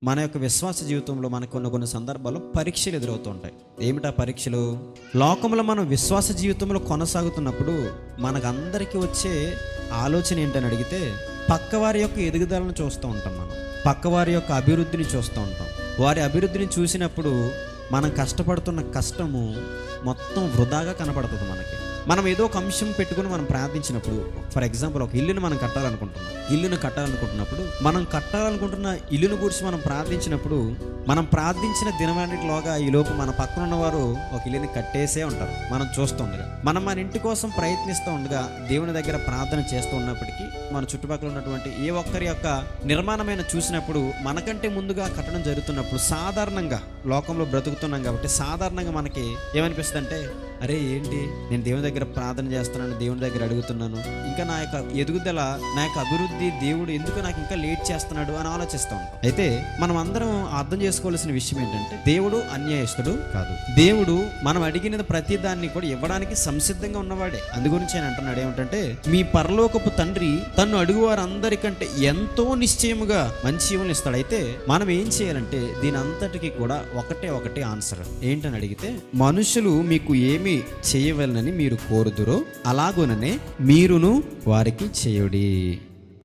మన యొక్క విశ్వాస జీవితంలో మనకు కొన్ని సందర్భాల్లో పరీక్షలు ఎదురవుతూ ఉంటాయి. ఏమిటా పరీక్షలు? లోకంలో మనం విశ్వాస జీవితంలో కొనసాగుతున్నప్పుడు మనకందరికీ వచ్చే ఆలోచన ఏంటని అడిగితే, పక్కవారి యొక్క ఎదుగుదలను చూస్తూ ఉంటాం. మనం పక్కవారి యొక్క అభివృద్ధిని చూస్తూ ఉంటాం. వారి అభివృద్ధిని చూసినప్పుడు మనం కష్టపడుతున్న కష్టము మొత్తం వృధాగా కనపడుతుంది మనకి. మనం ఏదో ఒక అంశం పెట్టుకుని మనం ప్రార్థించినప్పుడు, ఫర్ ఎగ్జాంపుల్ ఒక ఇల్లును మనం కట్టాలనుకుంటున్నప్పుడు మనం కట్టాలనుకుంటున్న ఇల్లును గురించి మనం ప్రార్థించినప్పుడు, మనం ప్రార్థించిన దినమన్నిటిలోగా ఈలోపు మన పక్కన ఉన్నవారు ఒక ఇల్లుని కట్టేసే ఉంటారు. మనం చూస్తుండగా, మనం మన ఇంటి కోసం ప్రయత్నిస్తూ ఉండగా, దేవుని దగ్గర ప్రార్థన చేస్తూ ఉన్నప్పటికీ మన చుట్టుపక్కల ఉన్నటువంటి ఏ ఒక్కరి యొక్క నిర్మాణమైన చూసినప్పుడు, మనకంటే ముందుగా కట్టడం జరుగుతున్నప్పుడు సాధారణంగా లోకంలో బ్రతుకుతున్నాం కాబట్టి సాధారణంగా మనకి ఏమనిపిస్తుంది అంటే, అరే ఏంటి, నేను దేవుని దగ్గర ప్రార్థన చేస్తున్నాను, దేవుని దగ్గర అడుగుతున్నాను, ఇంకా నా యొక్క ఎదుగుదల, నా యొక్క అభివృద్ధి దేవుడు ఎందుకు నాకు ఇంకా లేట్ చేస్తున్నాడు అని ఆలోచిస్తూ ఉంటాం. అయితే మనం అందరం అర్థం చేసుకోవాల్సిన విషయం ఏంటంటే, దేవుడు అన్యాయస్తుడు కాదు. దేవుడు మనం అడిగినది ప్రతి దాన్ని కూడా ఇవ్వడానికి సంసిద్ధంగా ఉన్నవాడే. అందుగురించి ఆయన అంటున్నాడు ఏమిటంటే, మీ పరలోకపు తండ్రి తన్ను అడుగు వారందరికంటే ఎంతో నిశ్చయముగా మంచి ఈవులను ఇస్తాడు. అయితే మనం ఏం చేయాలంటే, దీని అంతటికి కూడా ఒకటే ఆన్సర్ ఏంటని అడిగితే, మనుషులు మీకు ఏమి చేయవలనని మీరు కోరుదురో అలాగుననే మీరును వారికి చేయుడి.